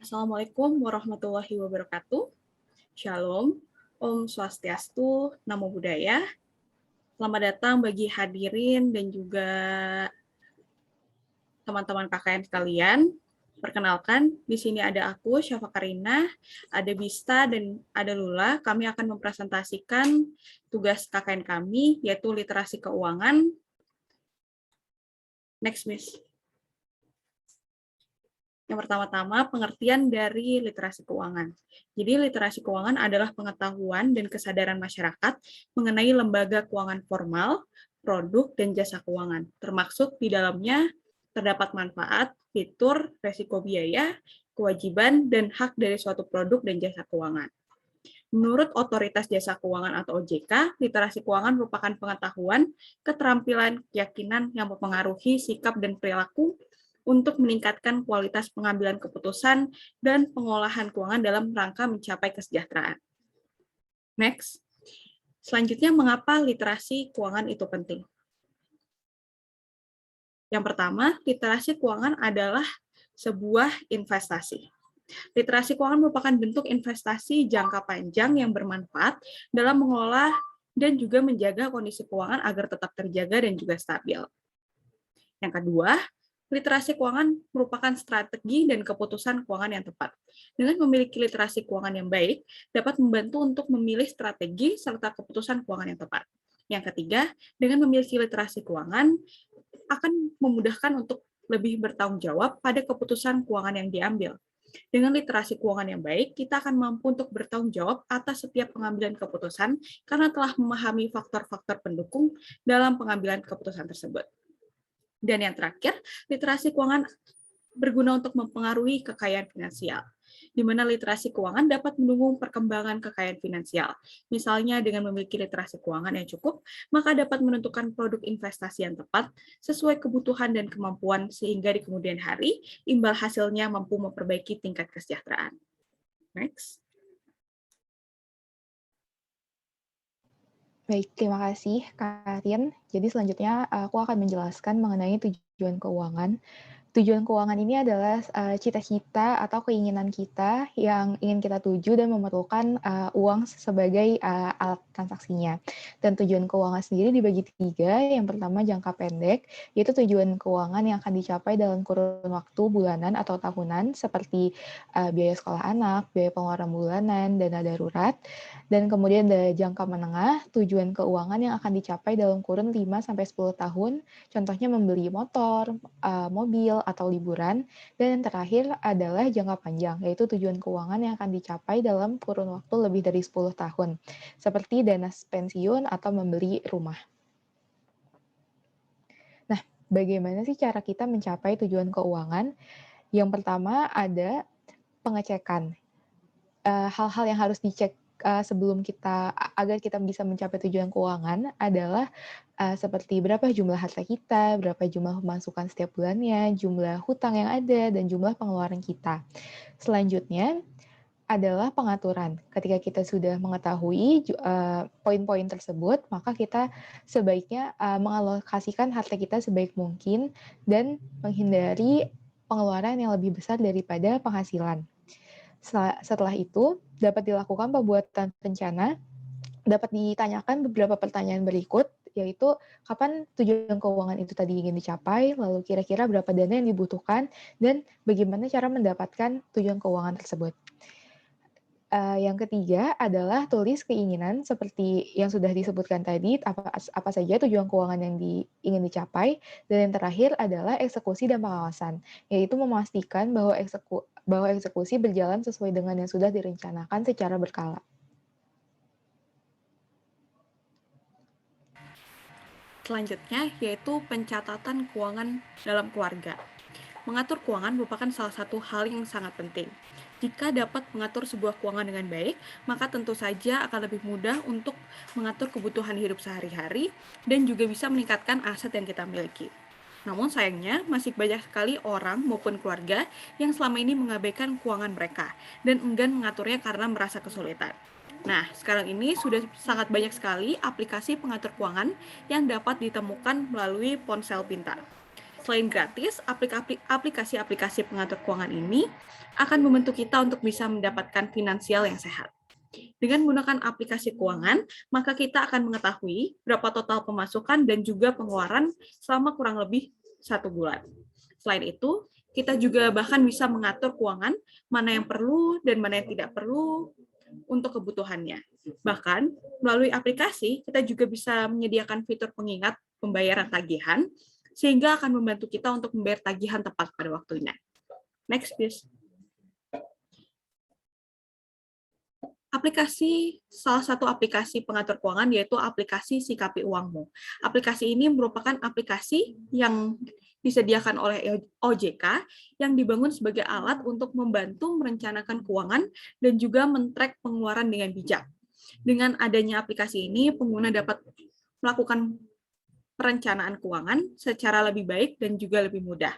Assalamualaikum warahmatullahi wabarakatuh. Shalom, Om Swastiastu, Namo Buddhaya. Selamat datang bagi hadirin dan juga teman-teman KKN sekalian. Perkenalkan, di sini ada aku, Syafa Karina, ada Bista, dan ada Lula. Kami akan mempresentasikan tugas KKN kami, yaitu literasi keuangan. Next, Miss. Yang pertama-tama, pengertian dari literasi keuangan. Jadi, literasi keuangan adalah pengetahuan dan kesadaran masyarakat mengenai lembaga keuangan formal, produk, dan jasa keuangan. Termaksud di dalamnya terdapat manfaat, fitur, resiko biaya, kewajiban, dan hak dari suatu produk dan jasa keuangan. Menurut Otoritas Jasa Keuangan atau OJK, literasi keuangan merupakan pengetahuan, keterampilan, keyakinan yang mempengaruhi sikap dan perilaku untuk meningkatkan kualitas pengambilan keputusan dan pengolahan keuangan dalam rangka mencapai kesejahteraan. Next. Selanjutnya, mengapa literasi keuangan itu penting? Yang pertama, literasi keuangan adalah sebuah investasi. Literasi keuangan merupakan bentuk investasi jangka panjang yang bermanfaat dalam mengelola dan juga menjaga kondisi keuangan agar tetap terjaga dan juga stabil. Yang kedua, literasi keuangan merupakan strategi dan keputusan keuangan yang tepat. Dengan memiliki literasi keuangan yang baik, dapat membantu untuk memilih strategi serta keputusan keuangan yang tepat. Yang ketiga, dengan memiliki literasi keuangan, akan memudahkan untuk lebih bertanggung jawab pada keputusan keuangan yang diambil. Dengan literasi keuangan yang baik, kita akan mampu untuk bertanggung jawab atas setiap pengambilan keputusan karena telah memahami faktor-faktor pendukung dalam pengambilan keputusan tersebut. Dan yang terakhir, literasi keuangan berguna untuk mempengaruhi kekayaan finansial, di mana literasi keuangan dapat mendukung perkembangan kekayaan finansial. Misalnya dengan memiliki literasi keuangan yang cukup, maka dapat menentukan produk investasi yang tepat sesuai kebutuhan dan kemampuan sehingga di kemudian hari imbal hasilnya mampu memperbaiki tingkat kesejahteraan. Next. Baik, terima kasih Karin. Jadi selanjutnya aku akan menjelaskan mengenai tujuan keuangan. Tujuan keuangan ini adalah cita-cita atau keinginan kita yang ingin kita tuju dan memerlukan uang sebagai alat transaksinya. Dan tujuan keuangan sendiri dibagi tiga. Yang pertama jangka pendek, yaitu tujuan keuangan yang akan dicapai dalam kurun waktu bulanan atau tahunan, seperti biaya sekolah anak, biaya pengeluaran bulanan, dana darurat. Dan kemudian ada jangka menengah, tujuan keuangan yang akan dicapai dalam kurun 5-10 tahun, contohnya membeli motor, mobil, atau liburan. Dan yang terakhir adalah jangka panjang, yaitu tujuan keuangan yang akan dicapai dalam kurun waktu lebih dari 10 tahun, seperti dana pensiun atau membeli rumah. Nah, bagaimana sih cara kita mencapai tujuan keuangan? Yang pertama ada pengecekan. Hal-hal yang harus dicek sebelum kita agar kita bisa mencapai tujuan keuangan adalah seperti berapa jumlah harta kita, berapa jumlah pemasukan setiap bulannya, jumlah hutang yang ada, dan jumlah pengeluaran kita. Selanjutnya adalah pengaturan. Ketika kita sudah mengetahui poin-poin tersebut, maka kita sebaiknya mengalokasikan harta kita sebaik mungkin dan menghindari pengeluaran yang lebih besar daripada penghasilan. Setelah itu, dapat dilakukan pembuatan rencana, dapat ditanyakan beberapa pertanyaan berikut, yaitu kapan tujuan keuangan itu tadi ingin dicapai, lalu kira-kira berapa dana yang dibutuhkan, dan bagaimana cara mendapatkan tujuan keuangan tersebut. Yang ketiga adalah tulis keinginan seperti yang sudah disebutkan tadi, apa saja tujuan keuangan yang ingin dicapai, dan yang terakhir adalah eksekusi dan pengawasan, yaitu memastikan bahwa eksekusi berjalan sesuai dengan yang sudah direncanakan secara berkala. Selanjutnya yaitu pencatatan keuangan dalam keluarga. Mengatur keuangan merupakan salah satu hal yang sangat penting. Jika dapat mengatur sebuah keuangan dengan baik, maka tentu saja akan lebih mudah untuk mengatur kebutuhan hidup sehari-hari dan juga bisa meningkatkan aset yang kita miliki. Namun sayangnya, masih banyak sekali orang maupun keluarga yang selama ini mengabaikan keuangan mereka dan enggan mengaturnya karena merasa kesulitan. Nah, sekarang ini sudah sangat banyak sekali aplikasi pengatur keuangan yang dapat ditemukan melalui ponsel pintar. Selain gratis, aplikasi-aplikasi pengatur keuangan ini akan membantu kita untuk bisa mendapatkan finansial yang sehat. Dengan menggunakan aplikasi keuangan, maka kita akan mengetahui berapa total pemasukan dan juga pengeluaran selama kurang lebih 1 bulan. Selain itu, kita juga bahkan bisa mengatur keuangan, mana yang perlu dan mana yang tidak perlu untuk kebutuhannya. Bahkan, melalui aplikasi, kita juga bisa menyediakan fitur pengingat pembayaran tagihan, sehingga akan membantu kita untuk membayar tagihan tepat pada waktunya. Next, please. Salah satu aplikasi pengatur keuangan yaitu aplikasi Sikapi Uangmu. Aplikasi ini merupakan aplikasi yang disediakan oleh OJK yang dibangun sebagai alat untuk membantu merencanakan keuangan dan juga men-track pengeluaran dengan bijak. Dengan adanya aplikasi ini, pengguna dapat melakukan perencanaan keuangan secara lebih baik dan juga lebih mudah.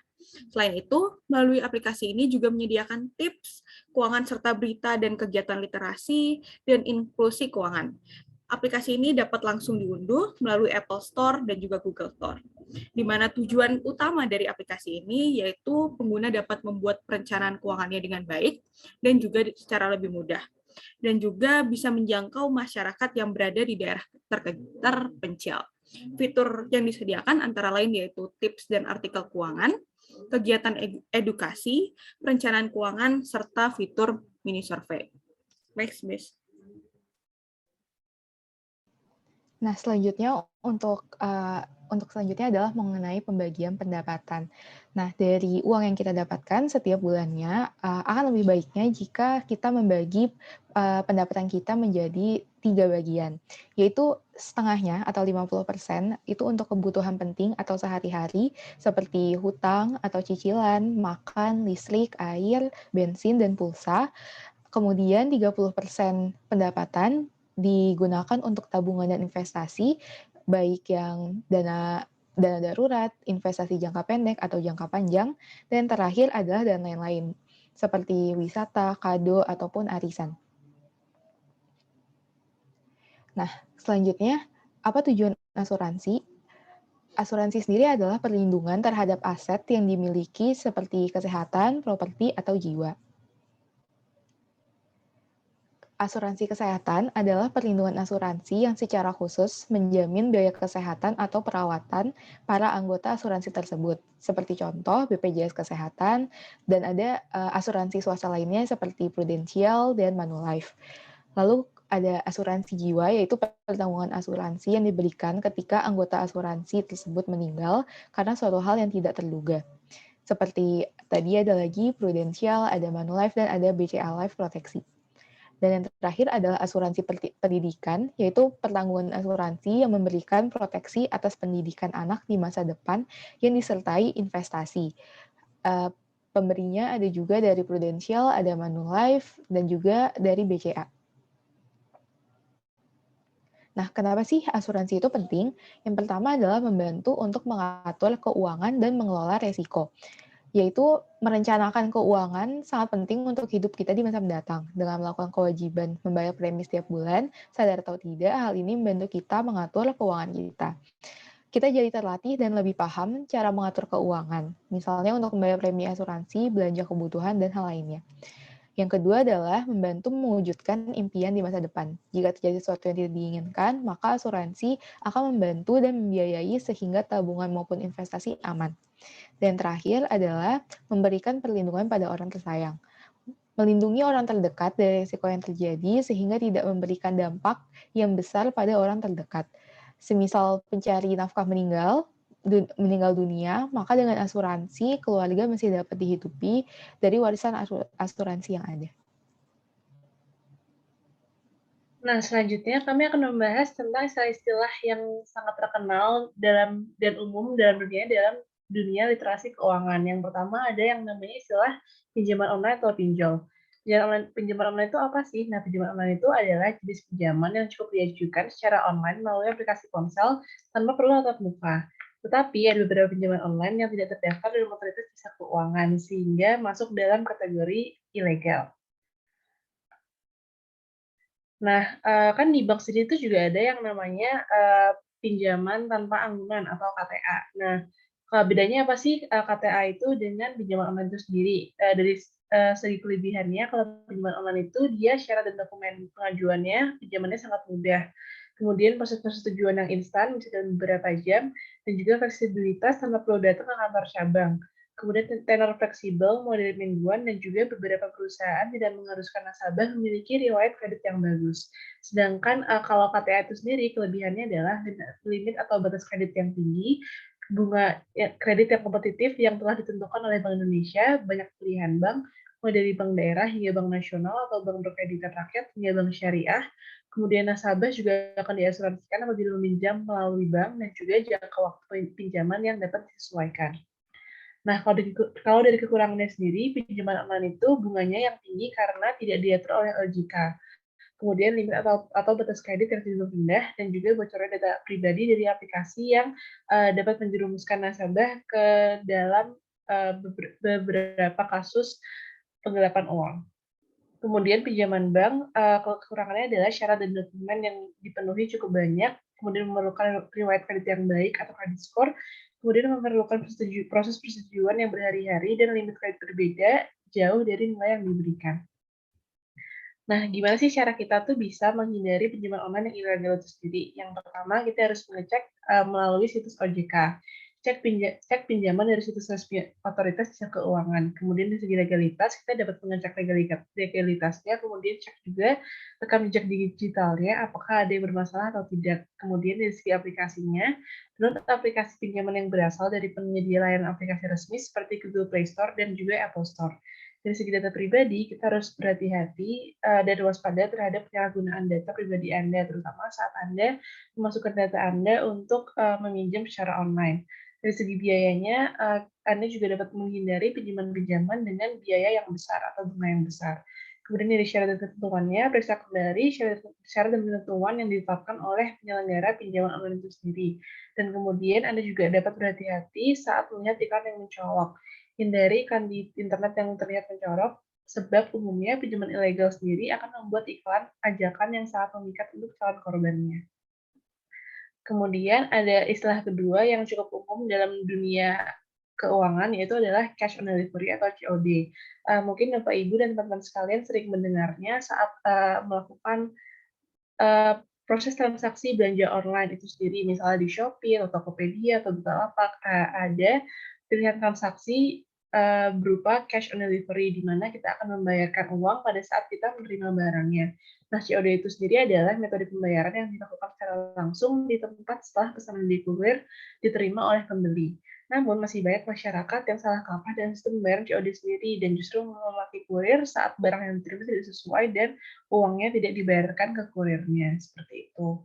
Selain itu, melalui aplikasi ini juga menyediakan tips keuangan serta berita dan kegiatan literasi dan inklusi keuangan. Aplikasi ini dapat langsung diunduh melalui Apple Store dan juga Google Store. Di mana tujuan utama dari aplikasi ini yaitu pengguna dapat membuat perencanaan keuangannya dengan baik dan juga secara lebih mudah. Dan juga bisa menjangkau masyarakat yang berada di daerah terpencil. Fitur yang disediakan antara lain yaitu tips dan artikel keuangan, kegiatan edukasi, perencanaan keuangan, serta fitur mini survei. Next, Miss. Nah, selanjutnya untuk selanjutnya adalah mengenai pembagian pendapatan. Nah, dari uang yang kita dapatkan setiap bulannya, akan lebih baiknya jika kita membagi pendapatan kita menjadi 3 bagian, yaitu setengahnya atau 50% itu untuk kebutuhan penting atau sehari-hari seperti hutang atau cicilan, makan, listrik, air, bensin, dan pulsa. Kemudian 30% pendapatan digunakan untuk tabungan dan investasi, baik yang dana darurat, investasi jangka pendek atau jangka panjang, dan terakhir adalah dana lain-lain, seperti wisata, kado, ataupun arisan. Nah, selanjutnya, apa tujuan asuransi? Asuransi sendiri adalah perlindungan terhadap aset yang dimiliki seperti kesehatan, properti, atau jiwa. Asuransi kesehatan adalah perlindungan asuransi yang secara khusus menjamin biaya kesehatan atau perawatan para anggota asuransi tersebut, seperti contoh BPJS Kesehatan, dan ada asuransi swasta lainnya seperti Prudential dan Manulife. Lalu ada asuransi jiwa, yaitu pertanggungan asuransi yang diberikan ketika anggota asuransi tersebut meninggal karena suatu hal yang tidak terduga. Seperti tadi ada lagi Prudential, ada Manulife, dan ada BCA Life Proteksi. Dan yang terakhir adalah asuransi pendidikan, yaitu pertanggungan asuransi yang memberikan proteksi atas pendidikan anak di masa depan yang disertai investasi. Pemberinya ada juga dari Prudential, ada Manulife, dan juga dari BCA. Nah, kenapa sih asuransi itu penting? Yang pertama adalah membantu untuk mengatur keuangan dan mengelola resiko, yaitu merencanakan keuangan sangat penting untuk hidup kita di masa mendatang. Dengan melakukan kewajiban membayar premi setiap bulan, sadar atau tidak, hal ini membantu kita mengatur keuangan kita. Kita jadi terlatih dan lebih paham cara mengatur keuangan, misalnya untuk membayar premi asuransi, belanja kebutuhan, dan hal lainnya. Yang kedua adalah membantu mewujudkan impian di masa depan. Jika terjadi sesuatu yang tidak diinginkan, maka asuransi akan membantu dan membiayai sehingga tabungan maupun investasi aman. Dan terakhir adalah memberikan perlindungan pada orang tersayang. Melindungi orang terdekat dari risiko yang terjadi sehingga tidak memberikan dampak yang besar pada orang terdekat. Semisal pencari nafkah meninggal dunia, maka dengan asuransi keluarga masih dapat dihidupi dari warisan asuransi yang ada. Nah, selanjutnya kami akan membahas tentang istilah-istilah yang sangat terkenal dan umum dalam dunia literasi keuangan. Yang pertama ada yang namanya istilah pinjaman online atau pinjol. Pinjaman online itu apa sih? Nah, pinjaman online itu adalah jenis pinjaman yang cukup diajukan secara online melalui aplikasi ponsel tanpa perlu tatap muka. Tetapi ada beberapa pinjaman online yang tidak terdaftar dalam otoritas jasa keuangan sehingga masuk dalam kategori ilegal. Nah, kan di bank sendiri itu juga ada yang namanya pinjaman tanpa anggunan atau KTA. Nah, Bedanya apa sih KTA itu dengan pinjaman online itu sendiri? Dari segi kelebihannya, kalau pinjaman online itu dia syarat dan dokumen pengajuannya, pinjamannya sangat mudah. Kemudian proses persetujuan yang instan, bisa dalam beberapa jam, dan juga fleksibilitas tanpa perlu datang ke kantor cabang. Kemudian tenor fleksibel, model mingguan, dan juga beberapa perusahaan tidak mengharuskan nasabah memiliki riwayat kredit yang bagus. Sedangkan kalau KTA itu sendiri, kelebihannya adalah limit atau batas kredit yang tinggi, bunga kredit yang kompetitif yang telah ditentukan oleh Bank Indonesia, banyak pilihan bank, mulai dari bank daerah hingga bank nasional atau bank berkreditan rakyat hingga bank syariah. Kemudian nasabah juga akan diasuransikan apabila meminjam melalui bank dan juga jangka waktu pinjaman yang dapat disesuaikan. Nah, kalau dari kekurangannya sendiri, pinjaman online itu bunganya yang tinggi karena tidak diatur oleh OJK. Kemudian limit atau batas kredit yang cenderung rendah dan juga bocornya data pribadi dari aplikasi yang dapat menjerumuskan nasabah ke dalam beberapa kasus penggelapan uang. Kemudian pinjaman bank, kekurangannya adalah syarat dan dokumen yang dipenuhi cukup banyak, kemudian memerlukan riwayat kredit yang baik atau kredit skor, kemudian memerlukan proses persetujuan yang berhari-hari dan limit kredit berbeda jauh dari nilai yang diberikan. Nah, gimana sih cara kita tuh bisa menghindari pinjaman online yang ilegal itu sendiri? Yang pertama, kita harus mengecek melalui situs OJK. Cek pinjaman dari situs resmi otoritas jasa keuangan. Kemudian dari segi legalitas, kita dapat mengecek legalitasnya. Kemudian cek juga rekam jejak digitalnya, apakah ada yang bermasalah atau tidak. Kemudian dari segi aplikasinya, download aplikasi pinjaman yang berasal dari penyedia layanan aplikasi resmi seperti Google Play Store dan juga Apple Store. Dari segi data pribadi, kita harus berhati-hati dan waspada terhadap penyalahgunaan data pribadi Anda, terutama saat Anda memasukkan data Anda untuk meminjam secara online. Dari segi biayanya, Anda juga dapat menghindari pinjaman-pinjaman dengan biaya yang besar atau bunga yang besar. Kemudian dari syarat dan ketentuannya, periksa kembali syarat dan ketentuan yang ditetapkan oleh penyelenggara pinjaman online itu sendiri. Dan kemudian Anda juga dapat berhati-hati saat melihat iklan yang mencolok. Hindari iklan di internet yang terlihat mencorok, sebab umumnya pinjaman ilegal sendiri akan membuat iklan ajakan yang sangat memikat untuk calon korbannya. Kemudian ada istilah kedua yang cukup umum dalam dunia keuangan, yaitu adalah cash on delivery atau COD. Mungkin Bapak Ibu dan teman-teman sekalian sering mendengarnya saat melakukan proses transaksi belanja online itu sendiri, misalnya di Shopee atau Tokopedia atau Bukalapak, ada pilihan transaksi berupa cash on delivery, di mana kita akan membayarkan uang pada saat kita menerima barangnya. Nah, COD itu sendiri adalah metode pembayaran yang dilakukan secara langsung di tempat setelah pesanan di kurir diterima oleh pembeli. Namun, masih banyak masyarakat yang salah kaprah dengan sistem pembayaran COD sendiri dan justru memakai kurir saat barang yang diterima tidak sesuai dan uangnya tidak dibayarkan ke kurirnya, seperti itu.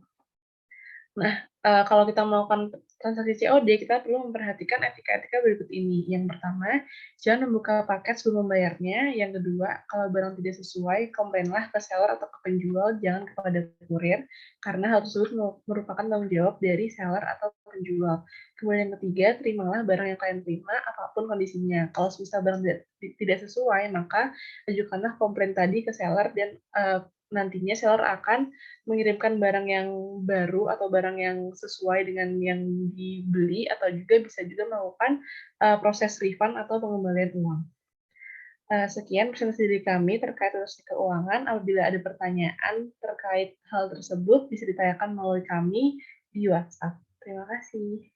Nah, kalau kita melakukan transaksi COD, kita perlu memperhatikan etika-etika berikut ini. Yang pertama, jangan membuka paket sebelum membayarnya. Yang kedua, kalau barang tidak sesuai, komplainlah ke seller atau ke penjual, jangan kepada kurir, karena hal tersebut merupakan tanggung jawab dari seller atau penjual. Kemudian yang ketiga, terimalah barang yang kalian terima, apapun kondisinya. Kalau misal barang tidak sesuai, maka ajukanlah komplain tadi ke seller dan nantinya seller akan mengirimkan barang yang baru atau barang yang sesuai dengan yang dibeli atau juga bisa juga melakukan proses refund atau pengembalian uang. Sekian presentasi dari kami terkait transaksi keuangan. Apabila ada pertanyaan terkait hal tersebut bisa ditanyakan melalui kami di WhatsApp. Terima kasih.